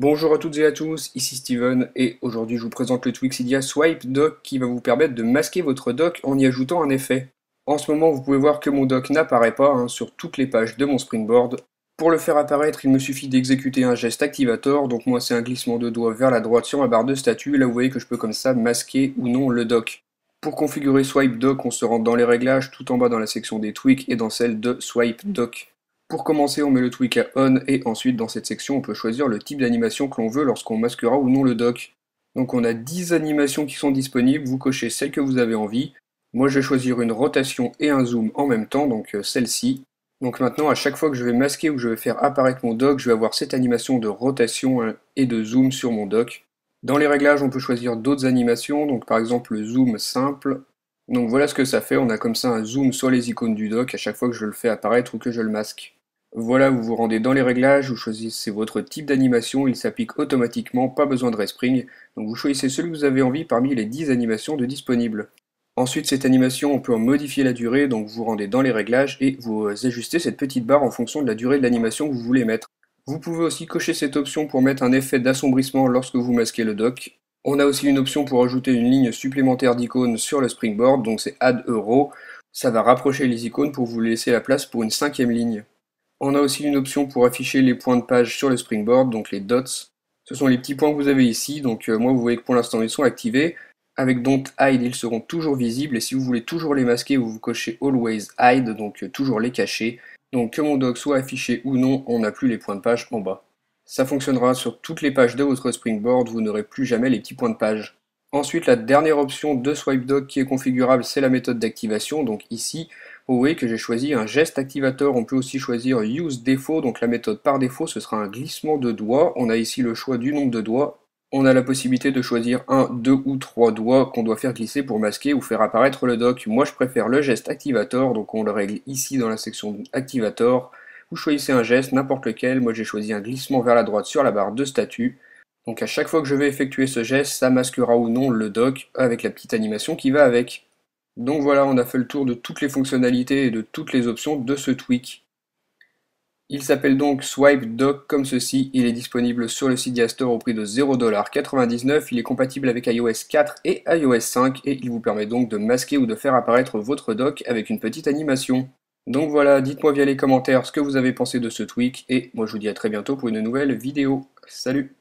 Bonjour à toutes et à tous, ici Steven et aujourd'hui je vous présente le Twixidia Swipe Dock qui va vous permettre de masquer votre dock en y ajoutant un effet. En ce moment vous pouvez voir que mon dock n'apparaît pas sur toutes les pages de mon Springboard. Pour le faire apparaître il me suffit d'exécuter un geste activator, donc moi c'est un glissement de doigt vers la droite sur ma barre de statut, là vous voyez que je peux comme ça masquer ou non le dock. Pour configurer Swipe Dock on se rend dans les réglages tout en bas dans la section des tweaks et dans celle de Swipe Dock. Pour commencer, on met le tweak à on et ensuite dans cette section on peut choisir le type d'animation que l'on veut lorsqu'on masquera ou non le dock. Donc on a 10 animations qui sont disponibles, vous cochez celle que vous avez envie. Moi je vais choisir une rotation et un zoom en même temps, donc celle-ci. Donc maintenant à chaque fois que je vais masquer ou que je vais faire apparaître mon dock, je vais avoir cette animation de rotation et de zoom sur mon dock. Dans les réglages on peut choisir d'autres animations, donc par exemple le zoom simple. Donc voilà ce que ça fait, on a comme ça un zoom sur les icônes du dock à chaque fois que je le fais apparaître ou que je le masque. Voilà, vous vous rendez dans les réglages, vous choisissez votre type d'animation, il s'applique automatiquement, pas besoin de respring. Donc vous choisissez celui que vous avez envie parmi les 10 animations de disponibles. Ensuite, cette animation, on peut en modifier la durée, donc vous vous rendez dans les réglages et vous ajustez cette petite barre en fonction de la durée de l'animation que vous voulez mettre. Vous pouvez aussi cocher cette option pour mettre un effet d'assombrissement lorsque vous masquez le dock. On a aussi une option pour ajouter une ligne supplémentaire d'icônes sur le springboard, donc c'est Add Euro. Ça va rapprocher les icônes pour vous laisser la place pour une cinquième ligne. On a aussi une option pour afficher les points de page sur le Springboard, donc les dots. Ce sont les petits points que vous avez ici, donc moi vous voyez que pour l'instant ils sont activés. Avec Don't Hide, ils seront toujours visibles, et si vous voulez toujours les masquer, vous cochez Always Hide, donc toujours les cacher. Donc que mon dock soit affiché ou non, on n'a plus les points de page en bas. Ça fonctionnera sur toutes les pages de votre Springboard, vous n'aurez plus jamais les petits points de page. Ensuite, la dernière option de Swipe Dock qui est configurable, c'est la méthode d'activation. Donc ici, vous voyez que j'ai choisi un geste activateur. On peut aussi choisir Use Défaut. Donc la méthode par défaut, ce sera un glissement de doigts. On a ici le choix du nombre de doigts. On a la possibilité de choisir un, deux ou trois doigts qu'on doit faire glisser pour masquer ou faire apparaître le dock. Moi, je préfère le geste activator. Donc on le règle ici dans la section activator. Vous choisissez un geste, n'importe lequel. Moi, j'ai choisi un glissement vers la droite sur la barre de statut. Donc à chaque fois que je vais effectuer ce geste, ça masquera ou non le dock avec la petite animation qui va avec. Donc voilà, on a fait le tour de toutes les fonctionnalités et de toutes les options de ce tweak. Il s'appelle donc Swipe Dock comme ceci, il est disponible sur le Cydia Store au prix de 0,99$, il est compatible avec iOS 4 et iOS 5 et il vous permet donc de masquer ou de faire apparaître votre dock avec une petite animation. Donc voilà, dites-moi via les commentaires ce que vous avez pensé de ce tweak et moi je vous dis à très bientôt pour une nouvelle vidéo. Salut!